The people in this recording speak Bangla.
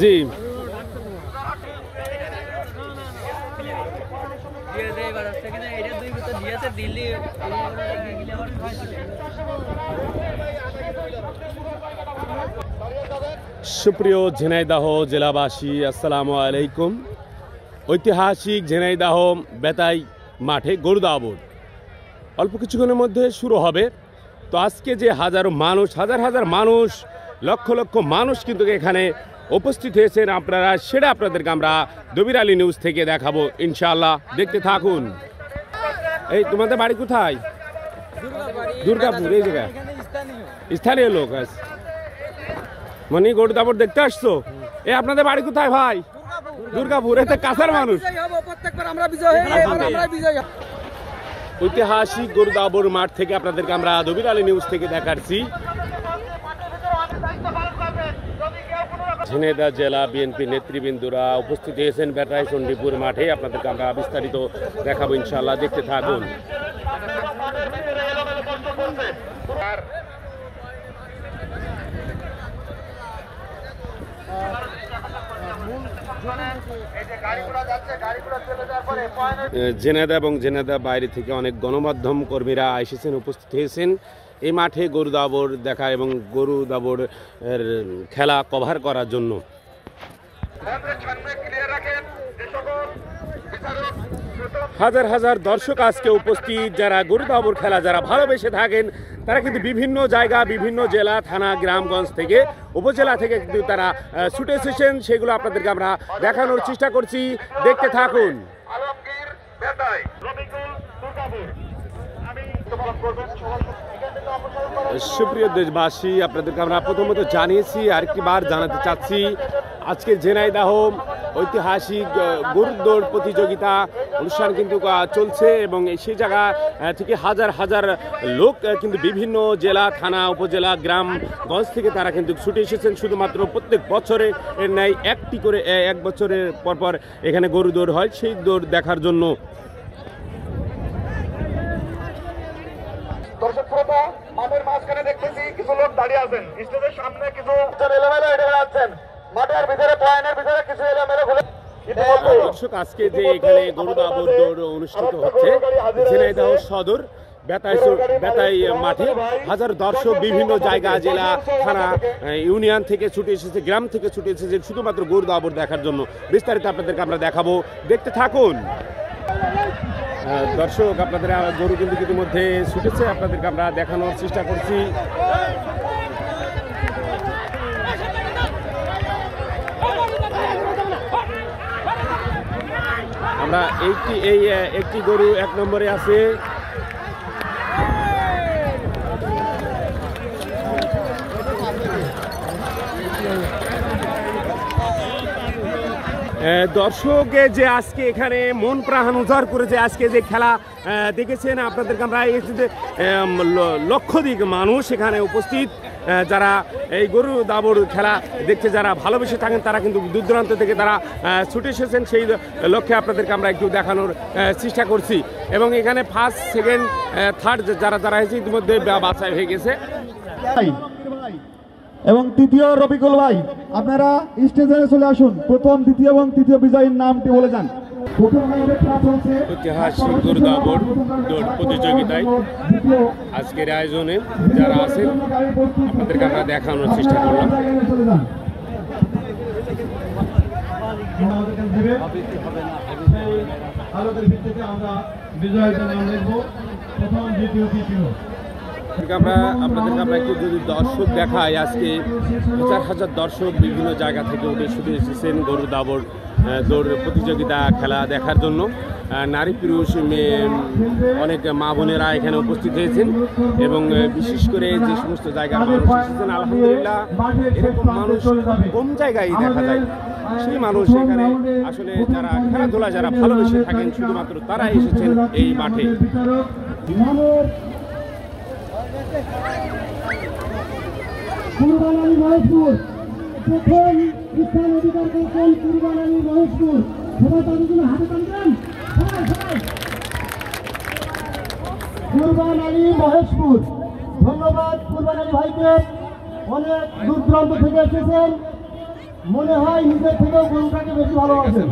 জি সুপ্রিয় ঝিনাইদহ জেলাবাসী, আসসালামু আলাইকুম। ঐতিহাসিক ঝিনাইদহ বেতাই মাঠে গরু দাওয়াত অল্প কিছুক্ষণের মধ্যে শুরু হবে। তো আজকে যে হাজার হাজার মানুষ, লক্ষ লক্ষ মানুষ কিন্তু এখানে উপস্থিত হয়েছেন, আপনারা সেটা আপনাদেরকে আমরা দবির আলী নিউজ থেকে দেখাবো ইনশাআল্লাহ। দেখতে থাকুন। এই তোমাদের বাড়ি কোথায়? দুর্গাপুর। এই জায়গায় স্থানীয় লোক আছে মানে গরু দাওয়াত দেখতে আসছো? এই আপনাদের বাড়ি কোথায় ভাই? দুর্গাপুর। এতে কাছার মানুষ। ঐতিহাসিক গরু দাওয়াত মাঠ থেকে আপনাদেরকে আমরা দবির আলী নিউজ থেকে দেখাচ্ছি। ঝিনাইদহ জেলা বিএনপি নেতৃবৃন্দরা উপস্থিত হয়েছেন বেতাই চণ্ডীপুর মাঠে। আপনাদেরকে আমরা বিস্তারিত দেখাবো ইনশাআল্লাহ। দেখতে থাকুন। ঝিনাইদহ এবং ঝিনাইদহ বাইরে থেকে অনেক গণমাধ্যম কর্মীরা এসেছেন, উপস্থিত হয়েছেন এই মাঠে গরু দাওয়াত দেখা এবং গরু দাওয়াত খেলা কভার করার জন্য। হাজার হাজার দর্শক আজকে উপস্থিত, যারা গরু দাওয়াত খেলা যারা ভালোবেসে থাকেন তারা কিন্তু বিভিন্ন জায়গা, বিভিন্ন জেলা, থানা, গ্রামগঞ্জ থেকে, উপজেলা থেকে কিন্তু তারা ছুটে এসেছেন। সেগুলো আপনাদেরকে আমরা দেখানোর চেষ্টা করছি। দেখতে থাকুন। সুপ্রিয় দেশবাসী, আপনাদেরকে আমরা প্রথমত জানিয়েছি, আরেকটি বার জানাতে চাচ্ছি, আজকে ঝিনাইদহ ঐতিহাসিক গরু দৌড় প্রতিযোগিতা অনুষ্ঠান কিন্তু চলছে এবং সেই জায়গা থেকে হাজার হাজার লোক কিন্তু বিভিন্ন জেলা, থানা, উপজেলা, গ্রামগঞ্জ থেকে তারা কিন্তু ছুটে এসেছেন শুধুমাত্র প্রত্যেক বছরে এর ন্যায় একটি করে এক বছরের পরপর এখানে গরু দৌড় হয়, সেই দৌড় দেখার জন্য। দর্শক শ্রোতা, মাঠের মাঝখানে দেখতেছি কিছু লোক দাঁড়িয়ে আছেন, স্টেজের সামনে কিছু এলোমেলো হেঁটে বেড়াচ্ছেন, মাঠের ভিতরে পয়েন্টের ভিতরে কিছু এলোমেলো ঘুরে। দর্শক, আজকে যে এখানে গরু দাওয়াত দৌড় অনুষ্ঠিত হচ্ছে ঝিনাইদহ সদর বেতাই মাঠে, হাজার দর্শক বিভিন্ন জায়গা, জেলা, থানা, ইউনিয়ন থেকে ছুটে এসেছে, গ্রাম থেকে ছুটে এসেছে শুধুমাত্র গরু দাওয়াত দেখার জন্য। বিস্তারিত আপনাদেরকে আমরা দেখাবো, দেখতে থাকুন। দর্শক, আপনাদের গরু কিন্তু ইতিমধ্যে ছুটেছে, আপনাদেরকে আমরা দেখানোর চেষ্টা করছি। আমরা একটি গরু এক নম্বরে আছে। দর্শকে যে আজকে এখানে মন প্রাণ উজাড় করে যে আজকে যে খেলা দেখেছেন, আপনাদেরকে আমরা লক্ষাধিক মানুষ এখানে উপস্থিত, যারা এই গরু দাওয়াত খেলা দেখতে যারা ভালোবেসে থাকেন তারা কিন্তু দূর দূরান্ত থেকে তারা ছুটে এসেছেন। সেই লক্ষ্যে আপনাদেরকে আমরা একটু দেখানোর চেষ্টা করছি এবং এখানে ফার্স্ট, সেকেন্ড, থার্ড যারা যারা হয়েছে ইতিমধ্যে বাছাই হয়ে গেছে। এবং তৃতীয় রবিকুল ভাই, আপনারা স্টেজে চলে আসুন। প্রথম, দ্বিতীয় এবং তৃতীয় বিজয়ীর নামটি বলে যান। ঐতিহাসিক গরু দাওয়াত দৌড় প্রতিযোগিতায় আজকের আয়োজনে যারা আছেন আপনাদেরকে আমরা দেখানোর চেষ্টা করলাম। আমরা আপনাদেরকে আমরা একটু যদি দর্শক দেখাই, আজকে হাজার হাজার দর্শক বিভিন্ন জায়গা থেকে ছুটে এসেছেন গরু দাওয়াত দৌড় প্রতিযোগিতা খেলা দেখার জন্য। নারী পুরুষ অনেক মা বোনেরা এখানে উপস্থিত হয়েছেন এবং বিশেষ করে যে সমস্ত জায়গার মানুষ এসেছেন, আলহামদুলিল্লাহ এরকম মানুষ কম জায়গায় দেখা যায়। সেই মানুষ এখানে আসলে যারা খেলাধুলা যারা ভালোবেসে থাকেন শুধুমাত্র তারা এসেছেন এই মাঠে। স্থান অধিকার করছেন কুরবান আলী মহেশপুর। সবাই তাদের জন্য হাতে টানবেন। কুরবান আলী মহেশপুর, ধন্যবাদ কুরবান আলী ভাইকে, অনেক দূর দূরান্ত থেকে এসেছেন। মনে হয় নিজের থেকেও গরুটাকে বেশি ভালোবাসেন।